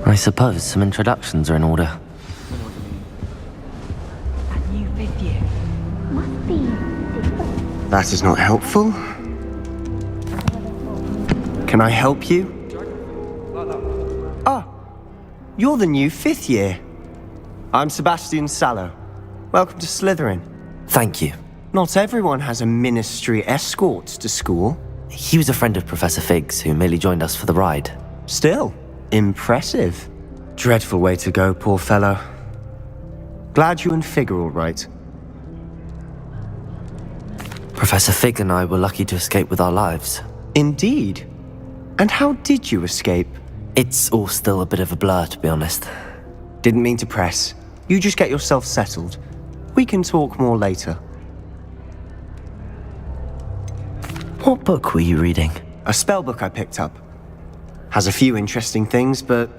I suppose some introductions are in order. A new fifth year. Must be different. That is not helpful. Can I help you? Ah, you're the new fifth year. I'm Sebastian Sallow. Welcome to Slytherin. Thank you. Not everyone has a ministry escort to school. He was a friend of Professor Fig's who merely joined us for the ride. Still, impressive. Dreadful way to go, poor fellow. Glad you and Fig are all right. Professor Fig and I were lucky to escape with our lives. Indeed. And how did you escape? It's all still a bit of a blur, to be honest. Didn't mean to press. You just get yourself settled. We can talk more later. What book were you reading? A spellbook I picked up. Has a few interesting things, but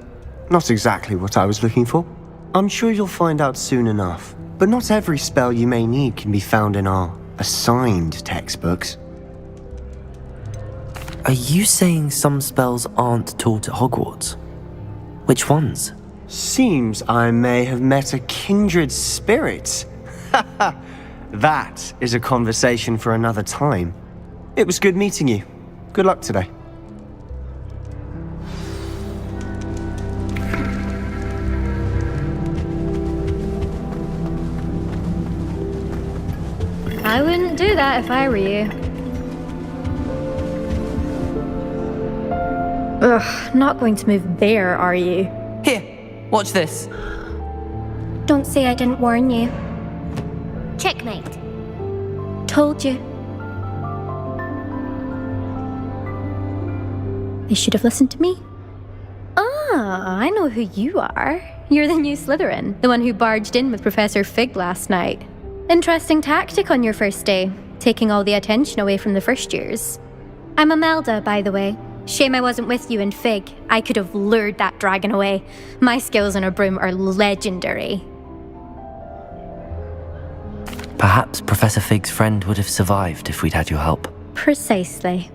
not exactly what I was looking for. I'm sure you'll find out soon enough. But not every spell you may need can be found in our assigned textbooks. Are you saying some spells aren't taught at Hogwarts? Which ones? Seems I may have met a kindred spirit. That is a conversation for another time. It was good meeting you. Good luck today. I wouldn't do that if I were you. Ugh, not going to move there, are you? Here, watch this. Don't say I didn't warn you. Checkmate. Told you. They should have listened to me. Ah, I know who you are. You're the new Slytherin, the one who barged in with Professor Fig last night. Interesting tactic on your first day, taking all the attention away from the first years. I'm Imelda, by the way. Shame I wasn't with you in Fig. I could have lured that dragon away. My skills on a broom are legendary. Perhaps Professor Fig's friend would have survived if we'd had your help. Precisely.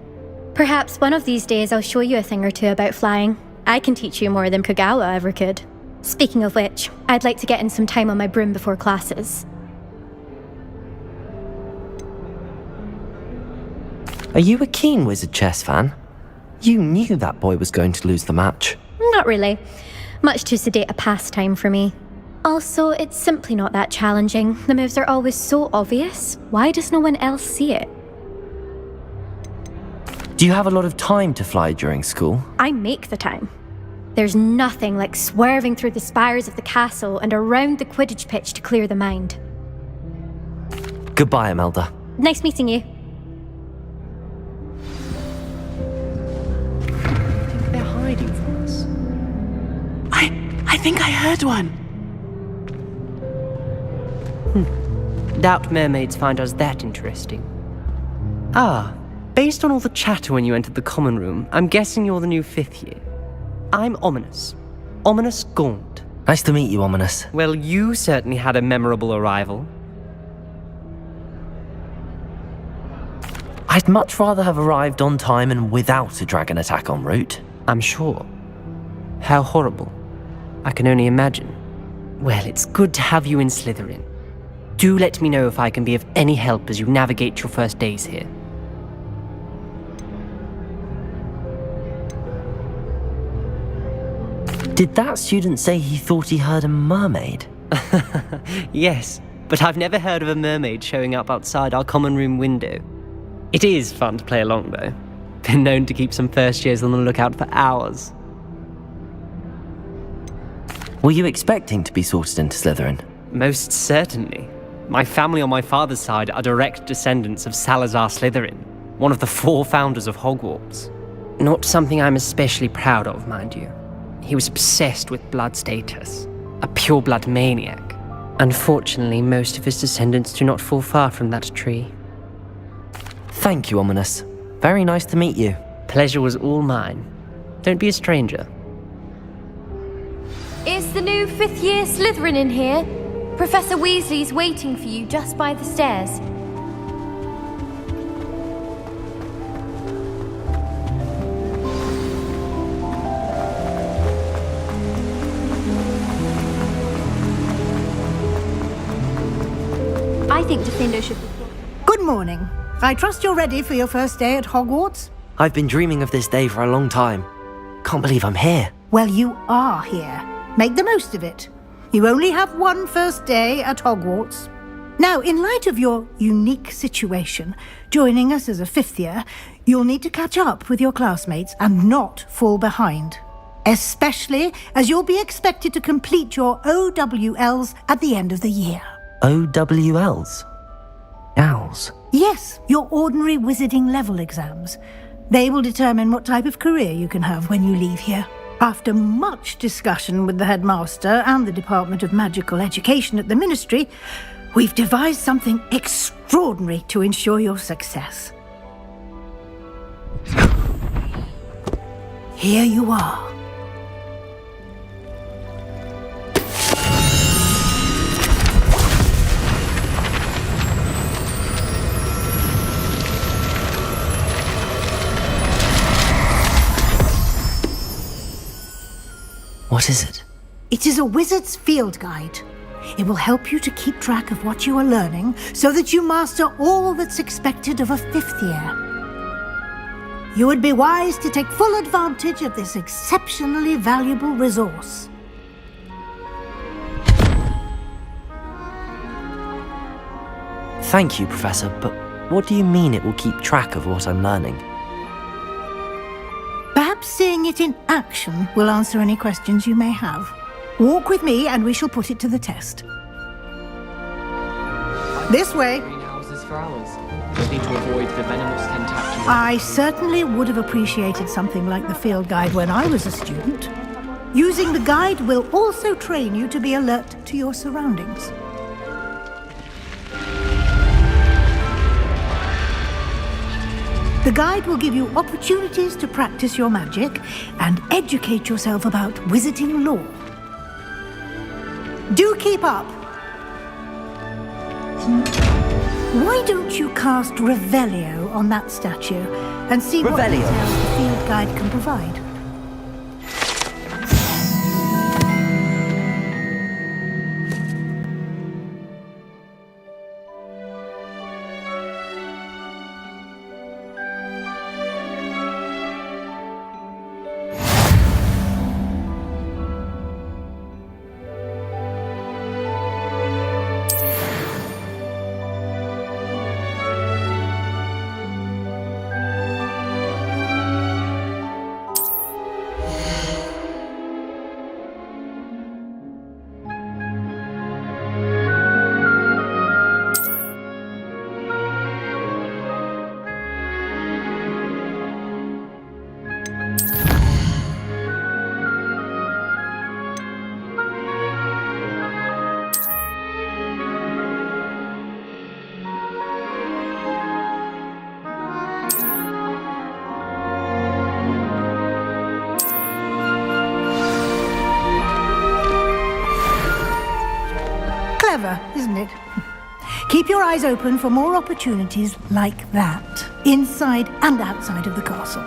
Perhaps one of these days I'll show you a thing or two about flying. I can teach you more than Kogawa ever could. Speaking of which, I'd like to get in some time on my broom before classes. Are you a keen Wizard chess fan? You knew that boy was going to lose the match. Not really. Much too sedate a pastime for me. Also, it's simply not that challenging. The moves are always so obvious. Why does no one else see it? Do you have a lot of time to fly during school? I make the time. There's nothing like swerving through the spires of the castle and around the Quidditch pitch to clear the mind. Goodbye, Imelda. Nice meeting you. They're hiding from us. I think I heard one. Doubt mermaids find us that interesting. Ah, based on all the chatter when you entered the common room, I'm guessing you're the new fifth year. I'm Ominous. Ominous Gaunt. Nice to meet you, Ominous. Well, you certainly had a memorable arrival. I'd much rather have arrived on time and without a dragon attack en route. I'm sure. How horrible. I can only imagine. Well, it's good to have you in Slytherin. Do let me know if I can be of any help as you navigate your first days here. Did that student say he thought he heard a mermaid? Yes, but I've never heard of a mermaid showing up outside our common room window. It is fun to play along, though. Been known to keep some first years on the lookout for hours. Were you expecting to be sorted into Slytherin? Most certainly. My family on my father's side are direct descendants of Salazar Slytherin, one of the 4 founders of Hogwarts. Not something I'm especially proud of, mind you. He was obsessed with blood status, a pure-blood maniac. Unfortunately, most of his descendants do not fall far from that tree. Thank you, Ominous. Very nice to meet you. Pleasure was all mine. Don't be a stranger. Is the new 5th year Slytherin in here? Professor Weasley's waiting for you just by the stairs. think Defendo should be... Good morning. I trust you're ready for your first day at Hogwarts? I've been dreaming of this day for a long time. Can't believe I'm here. Well, you are here. Make the most of it. You only have one first day at Hogwarts. Now, in light of your unique situation, joining us as a fifth year, you'll need to catch up with your classmates and not fall behind. Especially as you'll be expected to complete your OWLs at the end of the year. OWLs? Owls? Yes, your ordinary wizarding level exams. They will determine what type of career you can have when you leave here. After much discussion with the headmaster and the Department of Magical Education at the Ministry, we've devised something extraordinary to ensure your success. Here you are. What is it? It is a wizard's field guide. It will help you to keep track of what you are learning so that you master all that's expected of a fifth year. You would be wise to take full advantage of this exceptionally valuable resource. Thank you, Professor, but what do you mean it will keep track of what I'm learning? Perhaps seeing it in action will answer any questions you may have. Walk with me and we shall put it to the test. This way. Greenhouses for hours. We need to avoid the venomous tentacles. I certainly would have appreciated something like the field guide when I was a student. Using the guide will also train you to be alert to your surroundings. The guide will give you opportunities to practice your magic and educate yourself about wizarding lore. Do keep up! Why don't you cast Revelio on that statue and see what Revelio. details the field guide can provide? Clever, isn't it? Keep your eyes open for more opportunities like that, inside and outside of the castle.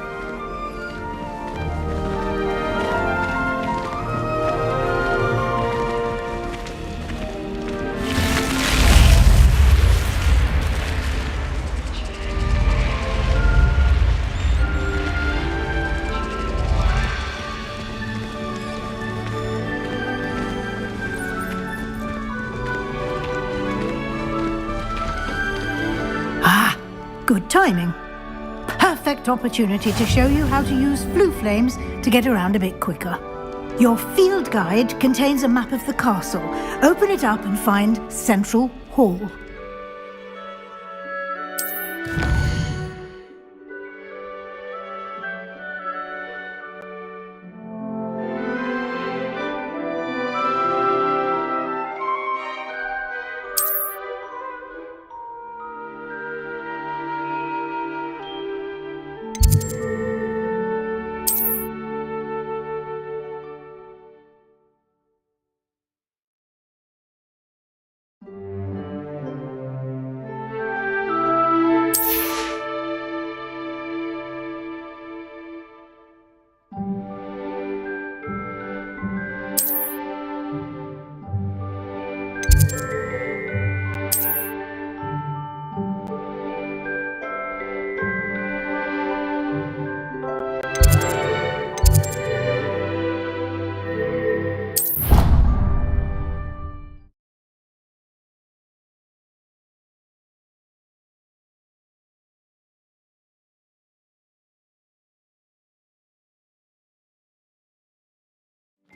Good timing. Perfect opportunity to show you how to use flue flames to get around a bit quicker. Your field guide contains a map of the castle. Open it up and find Central Hall.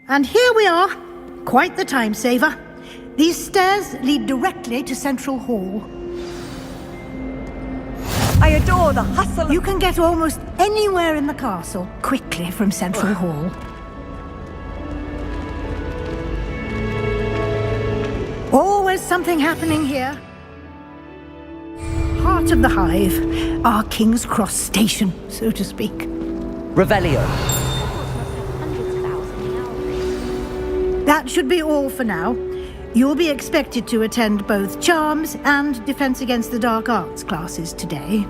And here we are. Quite the time saver. These stairs lead directly to Central Hall. I adore the hustle. You can get almost anywhere in the castle quickly from Central Hall. Always something happening here. Heart of the Hive, our King's Cross station, so to speak. Revelio. That should be all for now. You'll be expected to attend both Charms and Defense Against the Dark Arts classes today.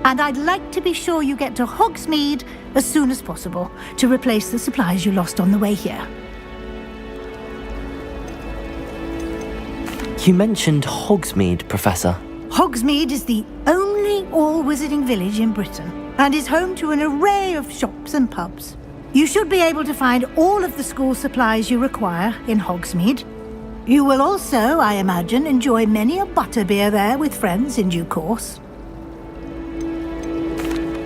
And I'd like to be sure you get to Hogsmeade as soon as possible to replace the supplies you lost on the way here. You mentioned Hogsmeade, Professor. Hogsmeade is the only all-wizarding village in Britain and is home to an array of shops and pubs. You should be able to find all of the school supplies you require in Hogsmeade. You will also, I imagine, enjoy many a butterbeer there with friends in due course.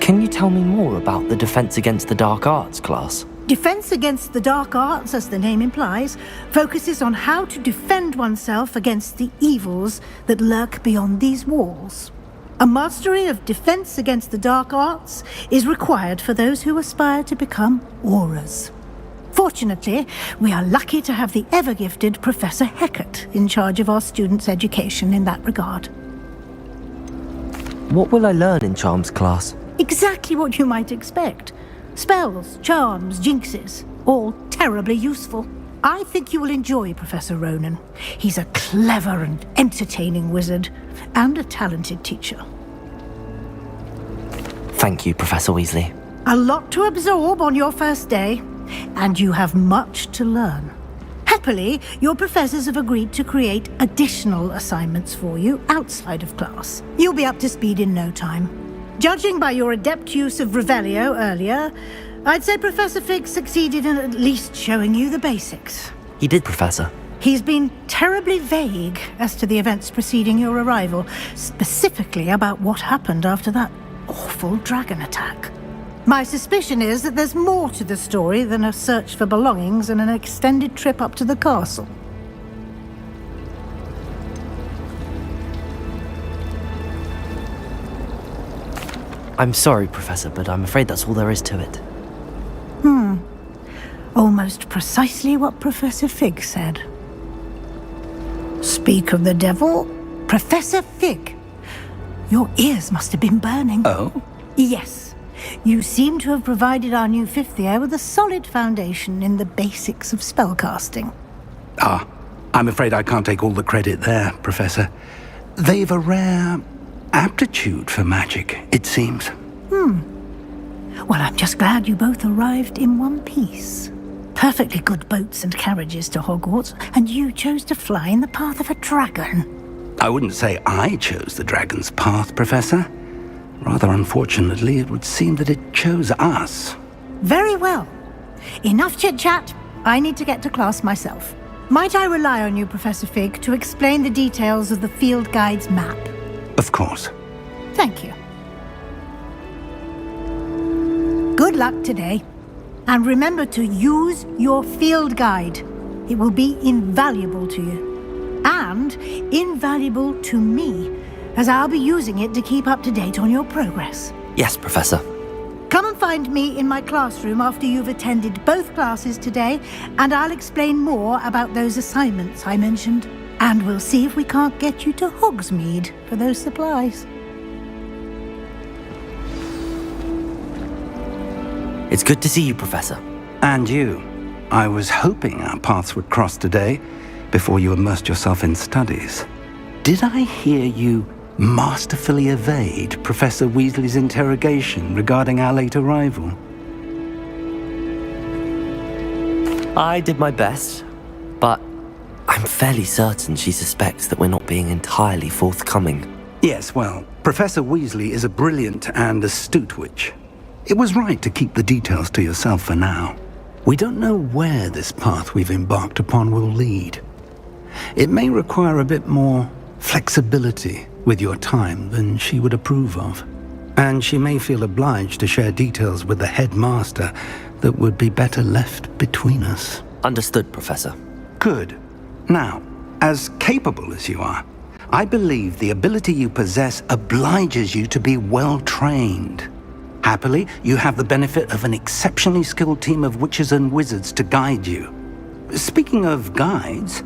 Can you tell me more about the Defense Against the Dark Arts class? Defense Against the Dark Arts, as the name implies, focuses on how to defend oneself against the evils that lurk beyond these walls. A mastery of Defense Against the Dark Arts is required for those who aspire to become Aurors. Fortunately, we are lucky to have the ever-gifted Professor Hecat in charge of our students' education in that regard. What will I learn in Charms class? Exactly what you might expect. Spells, charms, jinxes, all terribly useful. I think you will enjoy Professor Ronan. He's a clever and entertaining wizard, and a talented teacher. Thank you, Professor Weasley. A lot to absorb on your first day, and you have much to learn. Happily, your professors have agreed to create additional assignments for you outside of class. You'll be up to speed in no time. Judging by your adept use of Revelio earlier, I'd say Professor Fig succeeded in at least showing you the basics. He did, Professor. He's been terribly vague as to the events preceding your arrival, specifically about what happened after that awful dragon attack. My suspicion is that there's more to the story than a search for belongings and an extended trip up to the castle. I'm sorry, Professor, but I'm afraid that's all there is to it. Almost precisely what Professor Fig said. Speak of the devil, Professor Fig. Your ears must have been burning. Oh? Yes. You seem to have provided our new fifth year with a solid foundation in the basics of spellcasting. Ah, I'm afraid I can't take all the credit there, Professor. They've a rare aptitude for magic, it seems. Well, I'm just glad you both arrived in one piece. Perfectly good boats and carriages to Hogwarts, and you chose to fly in the path of a dragon. I wouldn't say I chose the dragon's path, Professor. Rather unfortunately, it would seem that it chose us. Very well. Enough chit-chat. I need to get to class myself. Might I rely on you, Professor Fig, to explain the details of the field guide's map? Of course. Thank you. Good luck today. And remember to use your field guide. It will be invaluable to you. And invaluable to me, as I'll be using it to keep up to date on your progress. Yes, Professor. Come and find me in my classroom after you've attended both classes today, and I'll explain more about those assignments I mentioned. And we'll see if we can't get you to Hogsmeade for those supplies. It's good to see you, Professor. And you. I was hoping our paths would cross today, before you immersed yourself in studies. Did I hear you masterfully evade Professor Weasley's interrogation regarding our late arrival? I did my best, but I'm fairly certain she suspects that we're not being entirely forthcoming. Yes, well, Professor Weasley is a brilliant and astute witch. It was right to keep the details to yourself for now. We don't know where this path we've embarked upon will lead. It may require a bit more flexibility with your time than she would approve of. And she may feel obliged to share details with the headmaster that would be better left between us. Understood, Professor. Good. Now, as capable as you are, I believe the ability you possess obliges you to be well trained. Happily, you have the benefit of an exceptionally skilled team of witches and wizards to guide you. Speaking of guides,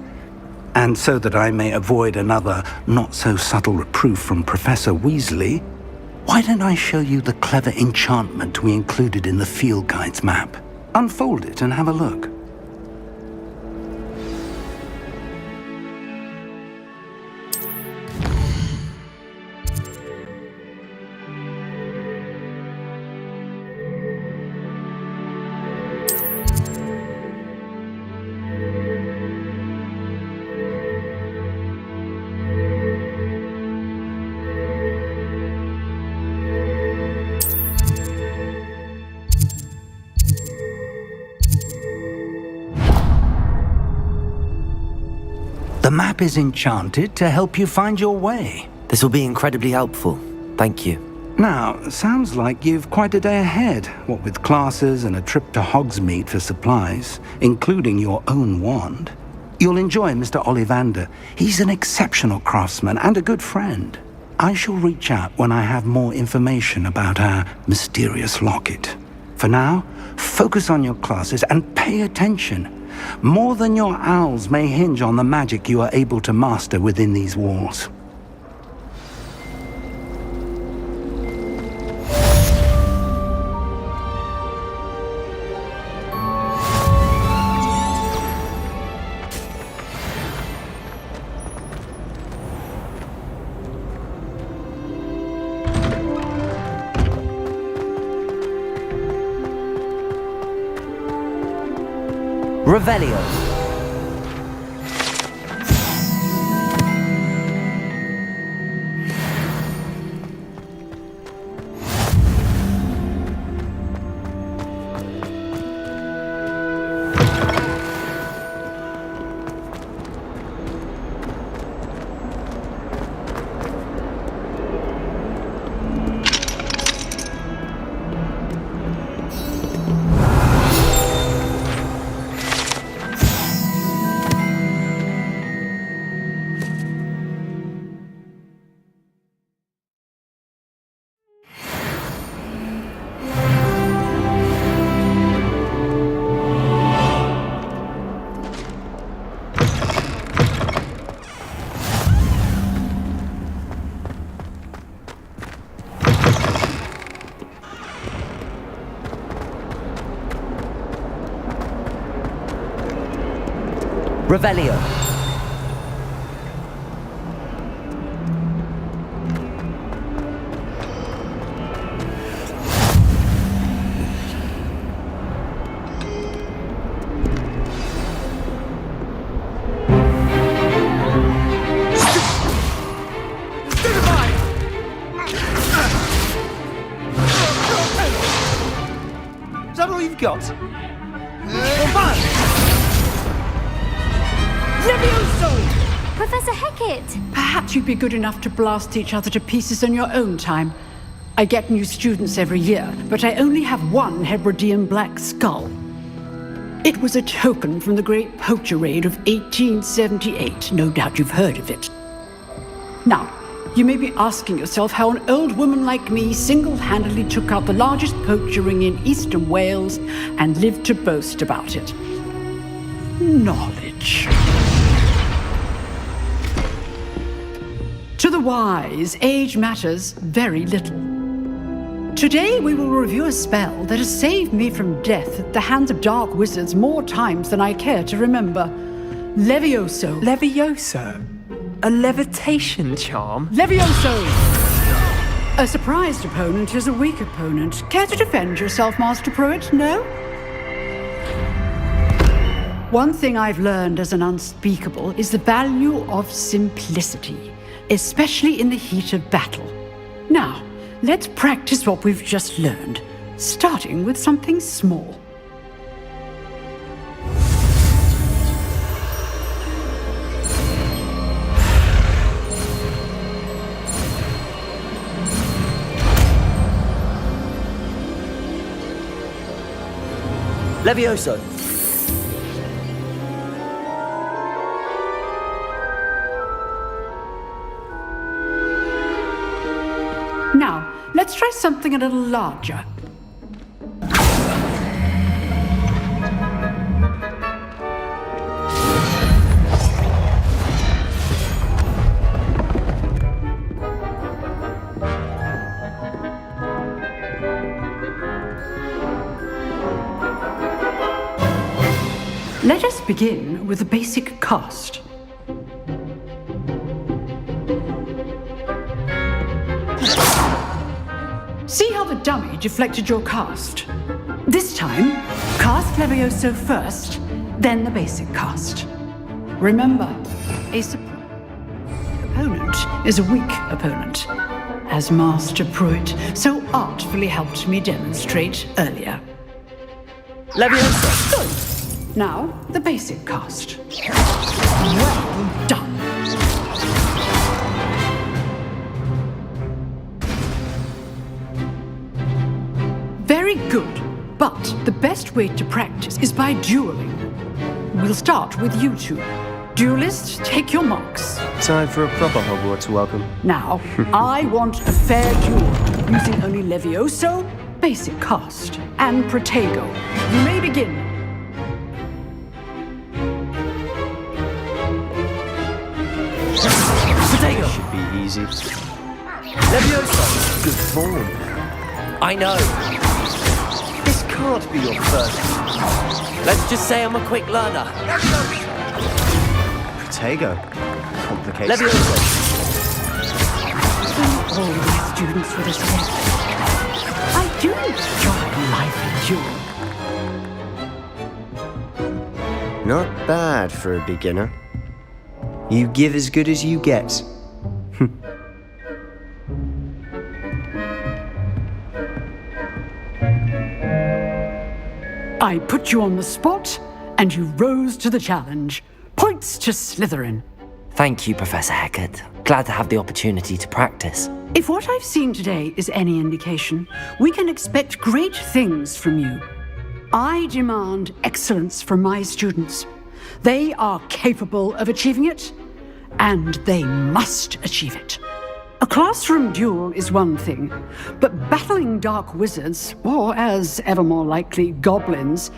and so that I may avoid another not-so-subtle reproof from Professor Weasley, why don't I show you the clever enchantment we included in the field guide's map? Unfold it and have a look. The map is enchanted to help you find your way. This will be incredibly helpful. Thank you. Now, sounds like you've quite a day ahead, what with classes and a trip to Hogsmeade for supplies, including your own wand. You'll enjoy Mr. Ollivander. He's an exceptional craftsman and a good friend. I shall reach out when I have more information about our mysterious locket. For now, focus on your classes and pay attention. More than your owls may hinge on the magic you are able to master within these walls. Revelio. Revelio. Is that all you've got? Professor Hecat! Perhaps you'd be good enough to blast each other to pieces on your own time. I get new students every year, but I only have one Hebridean black skull. It was a token from the Great Poacher Raid of 1878. No doubt you've heard of it. Now, you may be asking yourself how an old woman like me single-handedly took out the largest poacher ring in eastern Wales and lived to boast about it. Knowledge. To the wise, age matters very little. Today we will review a spell that has saved me from death at the hands of dark wizards more times than I care to remember. Levioso. Levioso? A levitation charm? Levioso! A surprised opponent is a weak opponent. Care to defend yourself, Master Pruitt? No? One thing I've learned as an unspeakable is the value of simplicity, especially in the heat of battle. Now, let's practice what we've just learned, starting with something small. Levioso. try something a little larger. Let us begin with the basic cast. See how the dummy deflected your cast? This time, cast Levioso first, then the basic cast. Remember, a opponent is a weak opponent, as Master Pruitt so artfully helped me demonstrate earlier. Leviosa! Good. Now, the basic cast. Well done. Very good, but the best way to practice is by dueling. We'll start with you two. Duelists, take your marks. Time for a proper Hogwarts welcome. Now, I want a fair duel, using only Levioso, basic cast, and Protego. You may begin. Protego! Should be easy. Leviosa! Good form. I know. This can't be your first. Let's just say I'm a quick learner. Protego. Complicated. Leviosa! All these students with us here. I do enjoy life and duel. Not bad for a beginner. You give as good as you get. I put you on the spot, and you rose to the challenge. Points to Slytherin. Thank you, Professor Hecat. Glad to have the opportunity to practice. If what I've seen today is any indication, we can expect great things from you. I demand excellence from my students. They are capable of achieving it, and they must achieve it. A classroom duel is one thing, but battling dark wizards, or as ever more likely, goblins,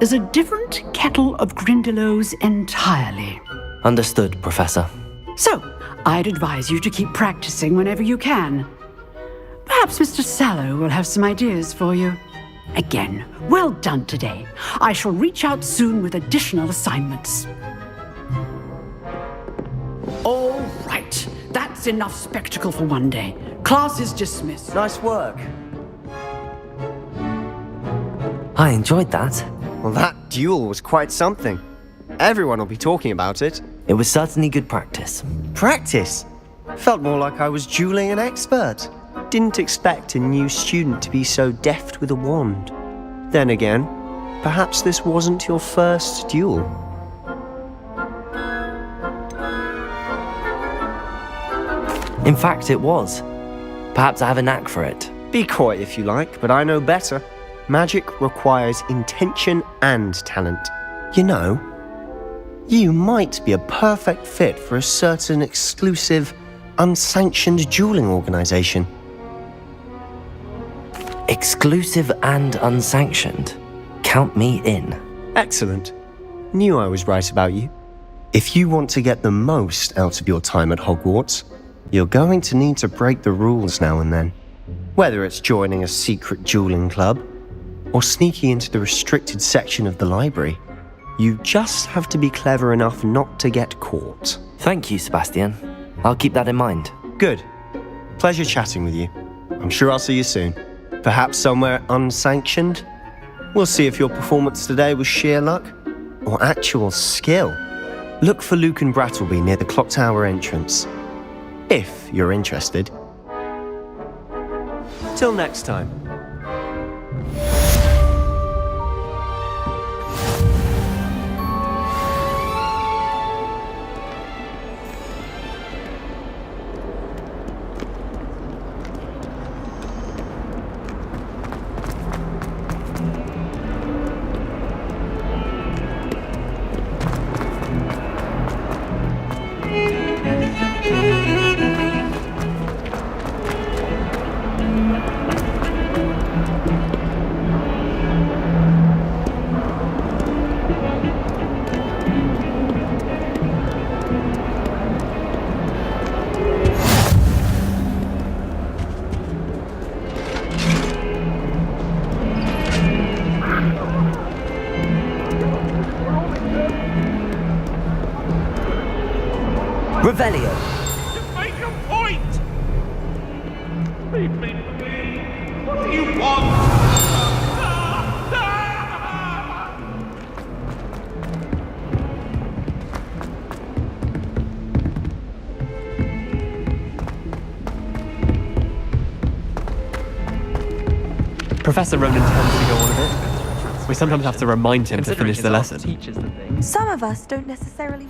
is a different kettle of Grindylows entirely. Understood, Professor. So, I'd advise you to keep practicing whenever you can. Perhaps Mr. Sallow will have some ideas for you. Again, well done today. I shall reach out soon with additional assignments. All right, that's enough spectacle for one day. Class is dismissed. Nice work. I enjoyed that. Well, that duel was quite something. Everyone will be talking about it. It was certainly good practice. Practice? Felt more like I was dueling an expert. Didn't expect a new student to be so deft with a wand. Then again, perhaps this wasn't your first duel. In fact, it was. Perhaps I have a knack for it. Be coy if you like, but I know better. Magic requires intention and talent. You know, you might be a perfect fit for a certain exclusive, unsanctioned dueling organization. Exclusive and unsanctioned. Count me in. Excellent. Knew I was right about you. If you want to get the most out of your time at Hogwarts, you're going to need to break the rules now and then. Whether it's joining a secret dueling club, or sneaking into the restricted section of the library, you just have to be clever enough not to get caught. Thank you, Sebastian. I'll keep that in mind. Good. Pleasure chatting with you. I'm sure I'll see you soon. Perhaps somewhere unsanctioned? We'll see if your performance today was sheer luck or actual skill. Look for Luke and Brattleby near the clock tower entrance, if you're interested. Till next time. Revelio. Make a point! Leave me be! What do you want? Professor Ronan tends to go on a bit. We sometimes have to remind him to finish the lesson. Some of us don't necessarily.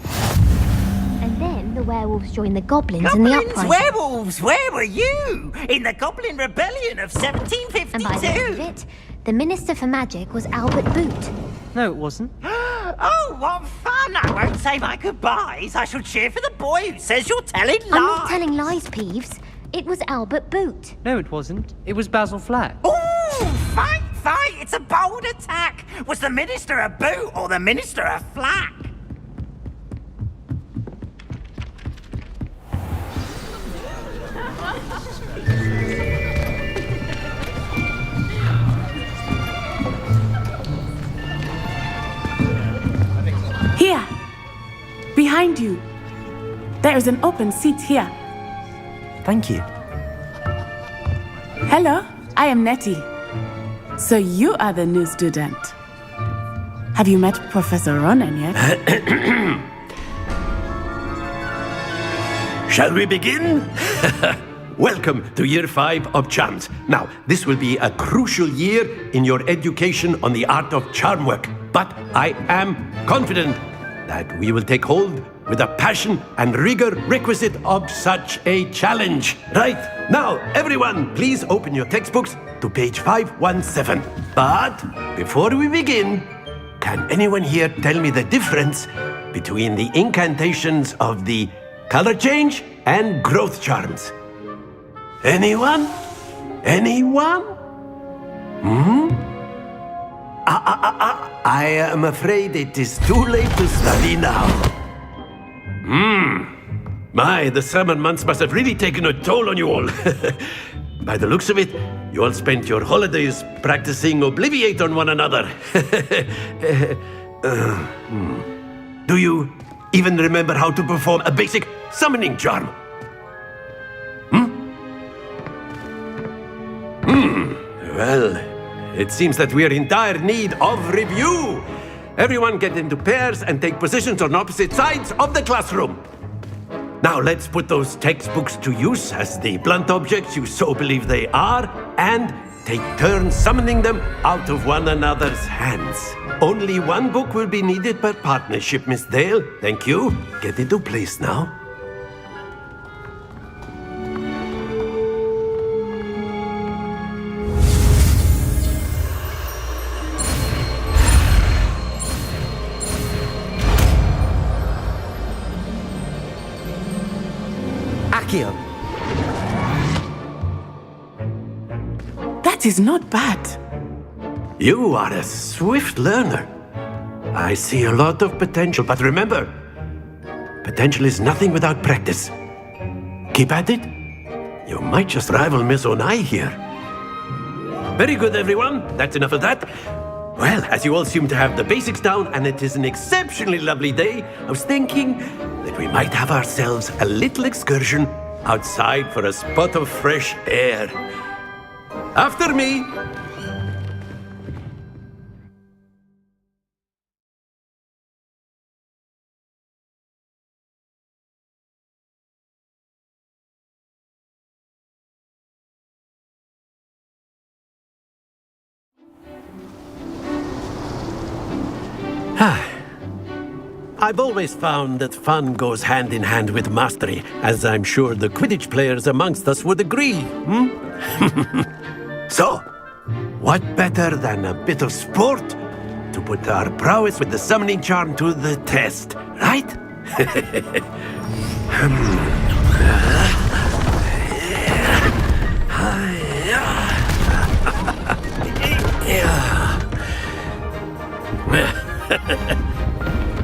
And then the werewolves join the goblins in the uprising. Werewolves! Where were you? In the Goblin Rebellion of 1752! And by the end of it, the Minister for Magic was Albert Boot. No, it wasn't. Oh, what fun! I won't say my goodbyes. I shall cheer for the boy who says you're telling lies. I'm not telling lies, Peeves. It was Albert Boot. No, it wasn't. It was Basil Flack. Oh, fight! It's a bold attack. Was the Minister a boot or the Minister a flack? Here! Behind you! There is an open seat here. Thank you. Hello, I am Nettie. So you are the new student. Have you met Professor Ronan yet? Shall we begin? Welcome to Year 5 of Charms. Now, this will be a crucial year in your education on the art of charm work. But I am confident that we will take hold with the passion and rigor requisite of such a challenge. Right, now, everyone, please open your textbooks to page 517. But before we begin, can anyone here tell me the difference between the incantations of the color change and growth charms? Anyone? Anyone? I am afraid it is too late to study now. My, the summer months must have really taken a toll on you all. By the looks of it, you all spent your holidays practicing Obliviate on one another. Do you even remember how to perform a basic summoning charm? Well, it seems that we are in dire need of review. Everyone get into pairs and take positions on opposite sides of the classroom. Now let's put those textbooks to use as the blunt objects you so believe they are, and take turns summoning them out of one another's hands. Only one book will be needed per partnership, Miss Dale. Thank you. Get into place now. Accio. That is not bad. You are a swift learner. I see a lot of potential, but remember, potential is nothing without practice. Keep at it. You might just rival Miss Onai here. Very good, everyone. That's enough of that. Well, as you all seem to have the basics down, and it is an exceptionally lovely day, I was thinking that we might have ourselves a little excursion outside for a spot of fresh air. After me! I've always found that fun goes hand in hand with mastery, as I'm sure the Quidditch players amongst us would agree. So, what better than a bit of sport to put our prowess with the summoning charm to the test, right?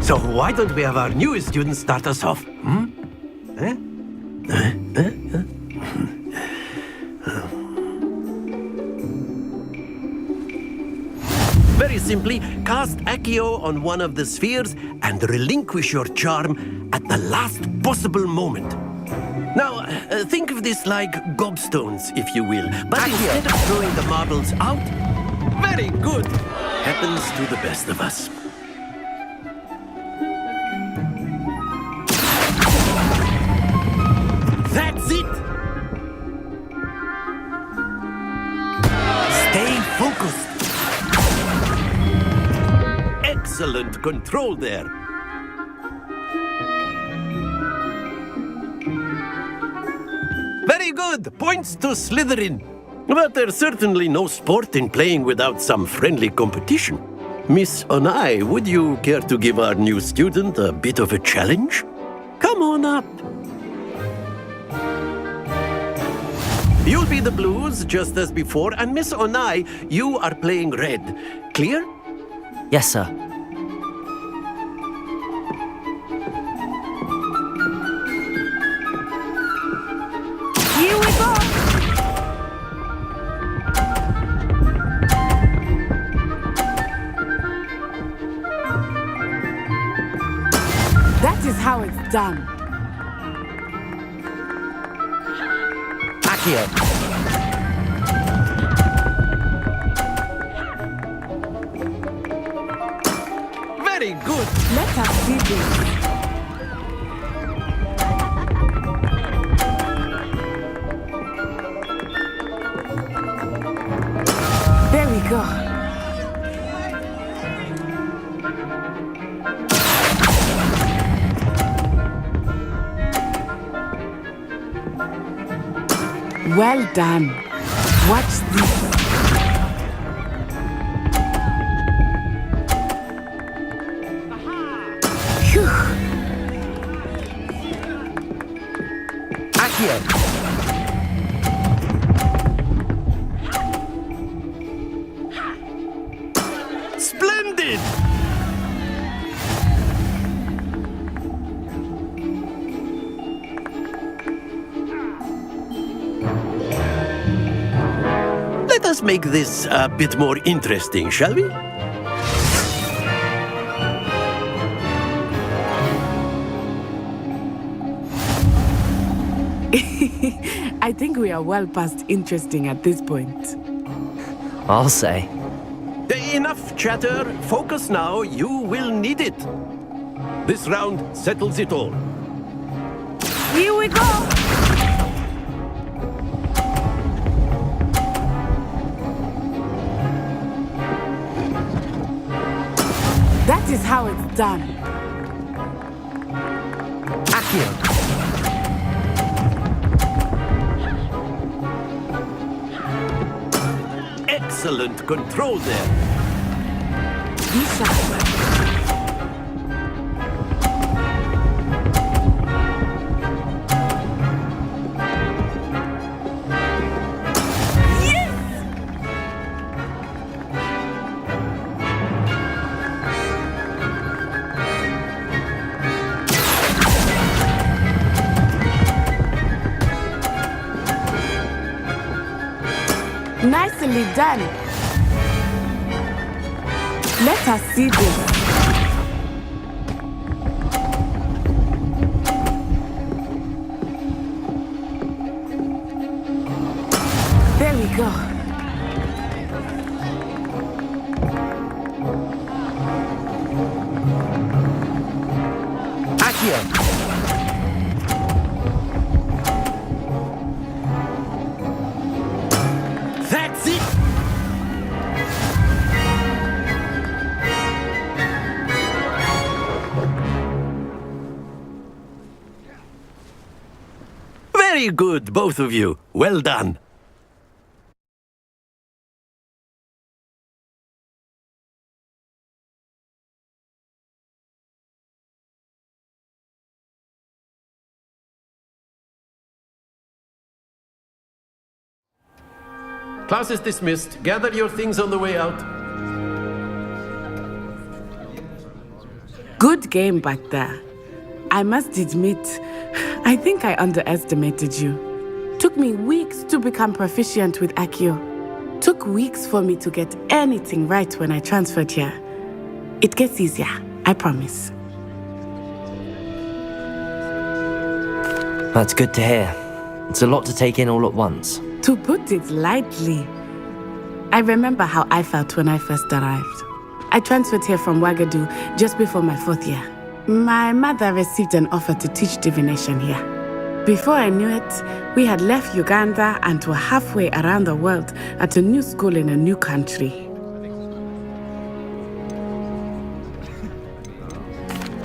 So why don't we have our newest student start us off? Very simply, cast Accio on one of the spheres and relinquish your charm at the last possible moment. Now, think of this like gobstones, if you will. But instead of throwing the marbles out, very good. Happens to the best of us. That's it! Stay focused. Excellent control there. Very good. Points to Slytherin. But there's certainly no sport in playing without some friendly competition. Miss Onai, would you care to give our new student a bit of a challenge? Come on up. You'll be the blues, just as before, and Miss Onai, you are playing red. Clear? Yes, sir. Here we go! That is how it's done. Accio. Very good. Let us see this. There we go. Well done. Watch this. Phew. Accio. Splendid! Let us make this a bit more interesting, shall we? I think we are well past interesting at this point. I'll say. Enough chatter. Focus now. You will need it. This round settles it all. Here we go! That is how it's done. Accio. Excellent control there. Isha. Nicely done. Let us see this. There we go. Accio. That's it! Very good, both of you. Well done. Class is dismissed. Gather your things on the way out. Good game back there. I must admit, I think I underestimated you. Took me weeks to become proficient with Accio. Took weeks for me to get anything right when I transferred here. It gets easier, I promise. That's good to hear. It's a lot to take in all at once. To put it lightly, I remember how I felt when I first arrived. I transferred here from Wagadu just before my 4th year. My mother received an offer to teach divination here. Before I knew it, we had left Uganda and were halfway around the world at a new school in a new country.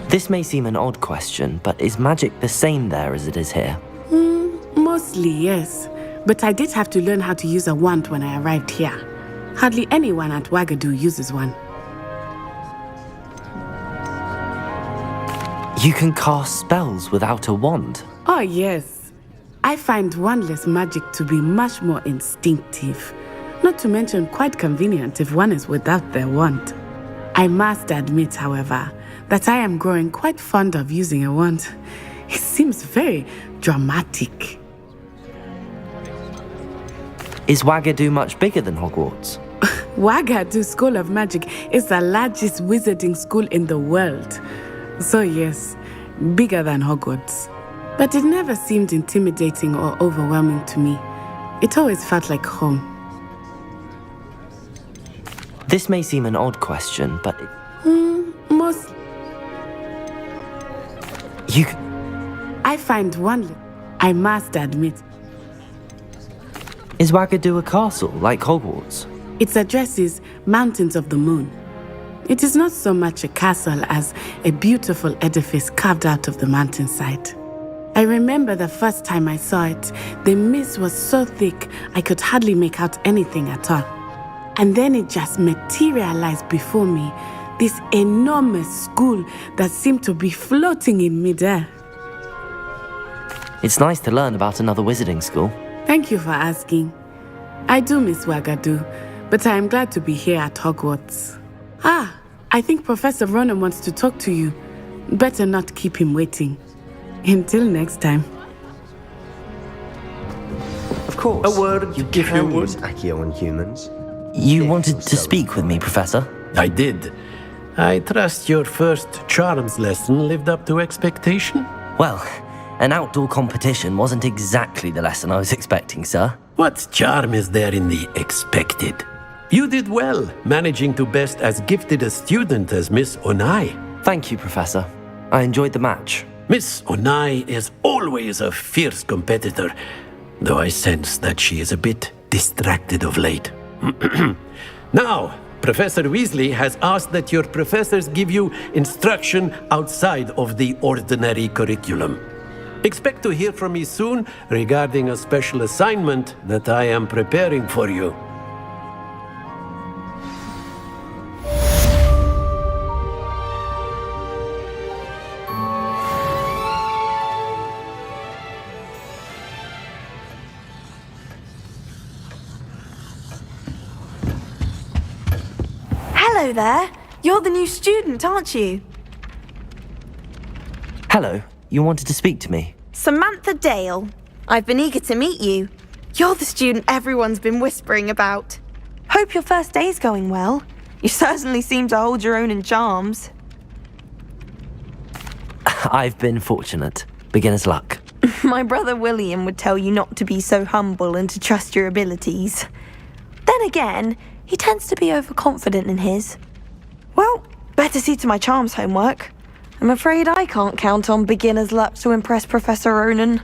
This may seem an odd question, but is magic the same there as it is here? Mostly, yes. But I did have to learn how to use a wand when I arrived here. Hardly anyone at Wagadu uses one. You can cast spells without a wand? Oh, yes. I find wandless magic to be much more instinctive. Not to mention quite convenient if one is without their wand. I must admit, however, that I am growing quite fond of using a wand. It seems very dramatic. Is Wagadu much bigger than Hogwarts? Wagadu School of Magic is the largest wizarding school in the world. So yes, bigger than Hogwarts. But it never seemed intimidating or overwhelming to me. It always felt like home. This may seem an odd question, but... Most... You... I find one... I must admit. Is Wagadu a castle, like Hogwarts? Its address is Mountains of the Moon. It is not so much a castle as a beautiful edifice carved out of the mountainside. I remember the first time I saw it, the mist was so thick I could hardly make out anything at all. And then it just materialized before me, this enormous school that seemed to be floating in midair. It's nice to learn about another wizarding school. Thank you for asking. I do miss Wagadu, but I am glad to be here at Hogwarts. I think Professor Ronan wants to talk to you. Better not keep him waiting. Until next time. Of course. A word, you if can you would. use Accio on humans. You wanted to speak with me, Professor? I did. I trust your first charms lesson lived up to expectation? Well, an outdoor competition wasn't exactly the lesson I was expecting, sir. What charm is there in the expected? You did well, managing to best as gifted a student as Miss Onai. Thank you, Professor. I enjoyed the match. Miss Onai is always a fierce competitor, though I sense that she is a bit distracted of late. Now, Professor Weasley has asked that your professors give you instruction outside of the ordinary curriculum. Expect to hear from me soon regarding a special assignment that I am preparing for you. Hello there. You're the new student, aren't you? Hello. You wanted to speak to me? Samantha Dale. I've been eager to meet you. You're the student everyone's been whispering about. Hope your first day's going well. You certainly seem to hold your own in charms. I've been fortunate. Beginner's luck. My brother William would tell you not to be so humble and to trust your abilities. Then again, he tends to be overconfident in his. Well, better see to my charms homework. I'm afraid I can't count on beginner's luck to impress Professor Ronan.